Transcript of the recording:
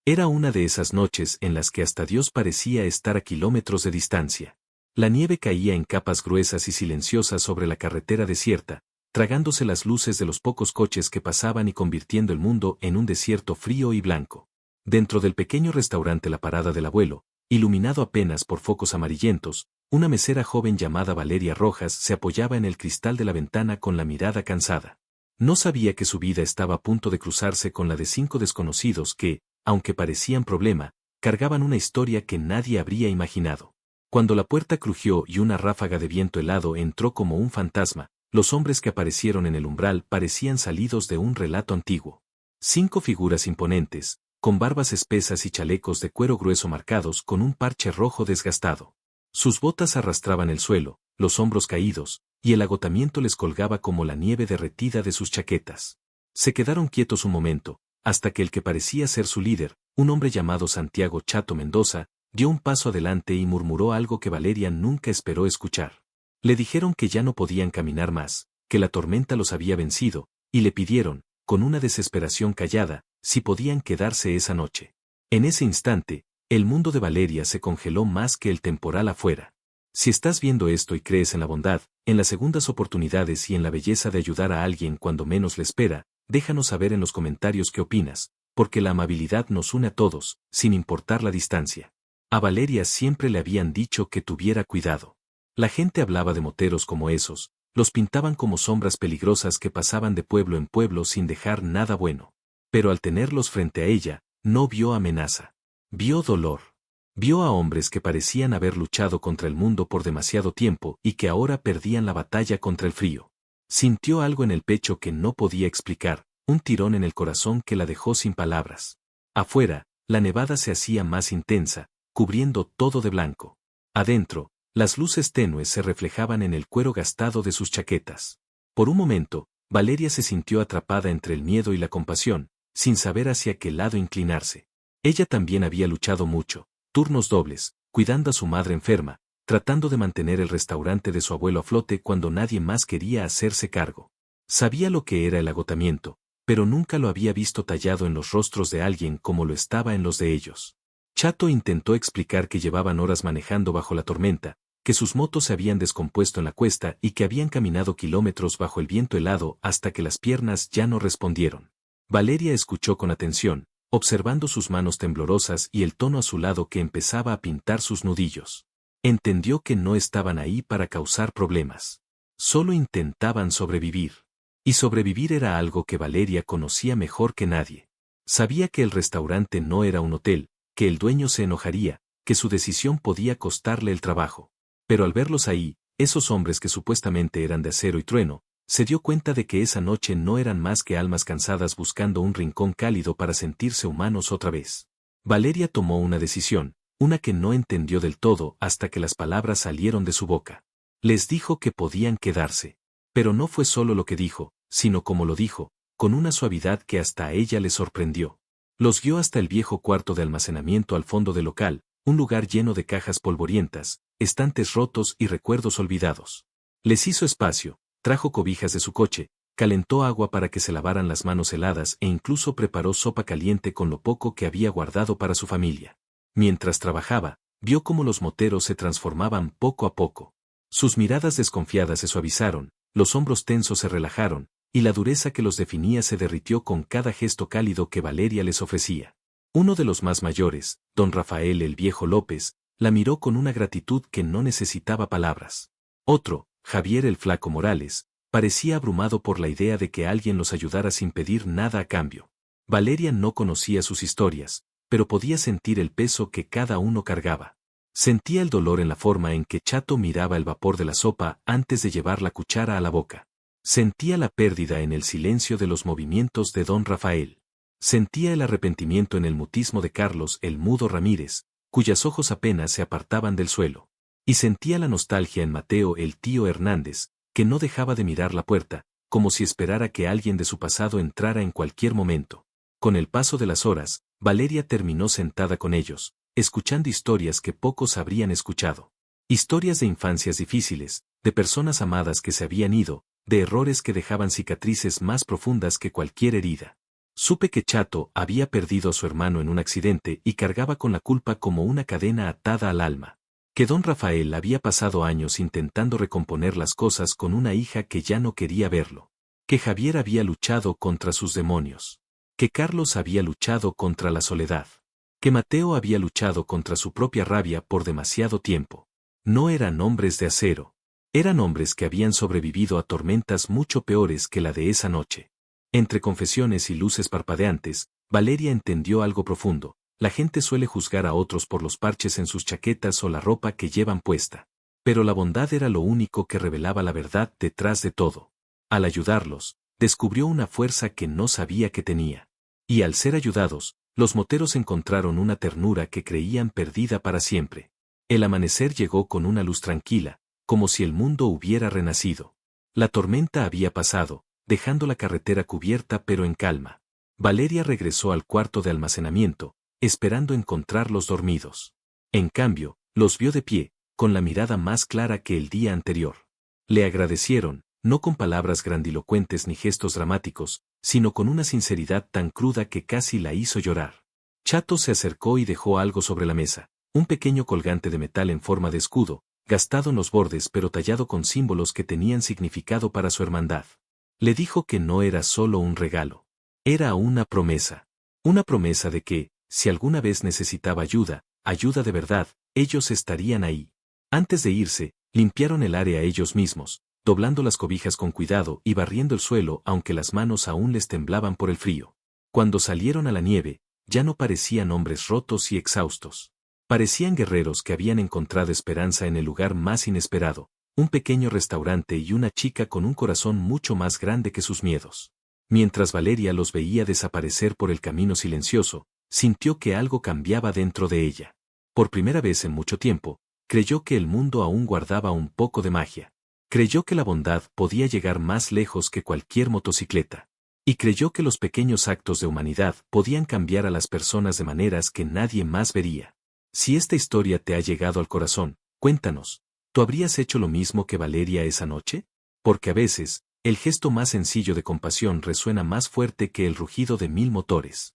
Era una de esas noches en las que hasta Dios parecía estar a kilómetros de distancia. La nieve caía en capas gruesas y silenciosas sobre la carretera desierta, tragándose las luces de los pocos coches que pasaban y convirtiendo el mundo en un desierto frío y blanco. Dentro del pequeño restaurante La Parada del Abuelo, iluminado apenas por focos amarillentos, una mesera joven llamada Valeria Rojas se apoyaba en el cristal de la ventana con la mirada cansada. No sabía que su vida estaba a punto de cruzarse con la de 5 desconocidos que, aunque parecían problema, cargaban una historia que nadie habría imaginado. Cuando la puerta crujió y una ráfaga de viento helado entró como un fantasma, los hombres que aparecieron en el umbral parecían salidos de un relato antiguo. 5 figuras imponentes, con barbas espesas y chalecos de cuero grueso marcados con un parche rojo desgastado. Sus botas arrastraban el suelo, los hombros caídos, y el agotamiento les colgaba como la nieve derretida de sus chaquetas. Se quedaron quietos un momento, hasta que el que parecía ser su líder, un hombre llamado Santiago Chato Mendoza, dio un paso adelante y murmuró algo que Valeria nunca esperó escuchar. Le dijeron que ya no podían caminar más, que la tormenta los había vencido, y le pidieron, con una desesperación callada, si podían quedarse esa noche. En ese instante, el mundo de Valeria se congeló más que el temporal afuera. Si estás viendo esto y crees en la bondad, en las segundas oportunidades y en la belleza de ayudar a alguien cuando menos le espera, déjanos saber en los comentarios qué opinas, porque la amabilidad nos une a todos, sin importar la distancia. A Valeria siempre le habían dicho que tuviera cuidado. La gente hablaba de moteros como esos, los pintaban como sombras peligrosas que pasaban de pueblo en pueblo sin dejar nada bueno. Pero al tenerlos frente a ella, no vio amenaza. Vio dolor. Vio a hombres que parecían haber luchado contra el mundo por demasiado tiempo y que ahora perdían la batalla contra el frío. Sintió algo en el pecho que no podía explicar, un tirón en el corazón que la dejó sin palabras. Afuera, la nevada se hacía más intensa, cubriendo todo de blanco. Adentro, las luces tenues se reflejaban en el cuero gastado de sus chaquetas. Por un momento, Valeria se sintió atrapada entre el miedo y la compasión, sin saber hacia qué lado inclinarse. Ella también había luchado mucho, turnos dobles, cuidando a su madre enferma, tratando de mantener el restaurante de su abuelo a flote cuando nadie más quería hacerse cargo. Sabía lo que era el agotamiento, pero nunca lo había visto tallado en los rostros de alguien como lo estaba en los de ellos. Chato intentó explicar que llevaban horas manejando bajo la tormenta, que sus motos se habían descompuesto en la cuesta y que habían caminado kilómetros bajo el viento helado hasta que las piernas ya no respondieron. Valeria escuchó con atención, observando sus manos temblorosas y el tono azulado que empezaba a pintar sus nudillos. Entendió que no estaban ahí para causar problemas. Solo intentaban sobrevivir. Y sobrevivir era algo que Valeria conocía mejor que nadie. Sabía que el restaurante no era un hotel, que el dueño se enojaría, que su decisión podía costarle el trabajo. Pero al verlos ahí, esos hombres que supuestamente eran de acero y trueno, se dio cuenta de que esa noche no eran más que almas cansadas buscando un rincón cálido para sentirse humanos otra vez. Valeria tomó una decisión, una que no entendió del todo hasta que las palabras salieron de su boca. Les dijo que podían quedarse. Pero no fue solo lo que dijo, sino como lo dijo, con una suavidad que hasta a ella le sorprendió. Los guió hasta el viejo cuarto de almacenamiento al fondo del local, un lugar lleno de cajas polvorientas, estantes rotos y recuerdos olvidados. Les hizo espacio, trajo cobijas de su coche, calentó agua para que se lavaran las manos heladas e incluso preparó sopa caliente con lo poco que había guardado para su familia. Mientras trabajaba, vio cómo los moteros se transformaban poco a poco. Sus miradas desconfiadas se suavizaron, los hombros tensos se relajaron, y la dureza que los definía se derritió con cada gesto cálido que Valeria les ofrecía. Uno de los más mayores, don Rafael el Viejo López, la miró con una gratitud que no necesitaba palabras. Otro, Javier el Flaco Morales, parecía abrumado por la idea de que alguien los ayudara sin pedir nada a cambio. Valeria no conocía sus historias, pero podía sentir el peso que cada uno cargaba. Sentía el dolor en la forma en que Chato miraba el vapor de la sopa antes de llevar la cuchara a la boca. Sentía la pérdida en el silencio de los movimientos de don Rafael. Sentía el arrepentimiento en el mutismo de Carlos el Mudo Ramírez, cuyos ojos apenas se apartaban del suelo. Y sentía la nostalgia en Mateo el tío Hernández, que no dejaba de mirar la puerta, como si esperara que alguien de su pasado entrara en cualquier momento. Con el paso de las horas, Valeria terminó sentada con ellos, escuchando historias que pocos habrían escuchado. Historias de infancias difíciles, de personas amadas que se habían ido, de errores que dejaban cicatrices más profundas que cualquier herida. Supe que Chato había perdido a su hermano en un accidente y cargaba con la culpa como una cadena atada al alma. Que don Rafael había pasado años intentando recomponer las cosas con una hija que ya no quería verlo. Que Javier había luchado contra sus demonios. Que Carlos había luchado contra la soledad. Que Mateo había luchado contra su propia rabia por demasiado tiempo. No eran hombres de acero. Eran hombres que habían sobrevivido a tormentas mucho peores que la de esa noche. Entre confesiones y luces parpadeantes, Valeria entendió algo profundo. La gente suele juzgar a otros por los parches en sus chaquetas o la ropa que llevan puesta. Pero la bondad era lo único que revelaba la verdad detrás de todo. Al ayudarlos, descubrió una fuerza que no sabía que tenía. Y al ser ayudados, los moteros encontraron una ternura que creían perdida para siempre. El amanecer llegó con una luz tranquila, como si el mundo hubiera renacido. La tormenta había pasado, dejando la carretera cubierta pero en calma. Valeria regresó al cuarto de almacenamiento, esperando encontrarlos dormidos. En cambio, los vio de pie, con la mirada más clara que el día anterior. Le agradecieron, no con palabras grandilocuentes ni gestos dramáticos, sino con una sinceridad tan cruda que casi la hizo llorar. Chato se acercó y dejó algo sobre la mesa, un pequeño colgante de metal en forma de escudo, gastado en los bordes pero tallado con símbolos que tenían significado para su hermandad. Le dijo que no era solo un regalo. Era una promesa. Una promesa de que, si alguna vez necesitaba ayuda, ayuda de verdad, ellos estarían ahí. Antes de irse, limpiaron el área ellos mismos, doblando las cobijas con cuidado y barriendo el suelo aunque las manos aún les temblaban por el frío. Cuando salieron a la nieve, ya no parecían hombres rotos y exhaustos. Parecían guerreros que habían encontrado esperanza en el lugar más inesperado, un pequeño restaurante y una chica con un corazón mucho más grande que sus miedos. Mientras Valeria los veía desaparecer por el camino silencioso, sintió que algo cambiaba dentro de ella. Por primera vez en mucho tiempo, creyó que el mundo aún guardaba un poco de magia. Creyó que la bondad podía llegar más lejos que cualquier motocicleta. Y creyó que los pequeños actos de humanidad podían cambiar a las personas de maneras que nadie más vería. Si esta historia te ha llegado al corazón, cuéntanos, ¿tú habrías hecho lo mismo que Valeria esa noche? Porque a veces, el gesto más sencillo de compasión resuena más fuerte que el rugido de 1000 motores.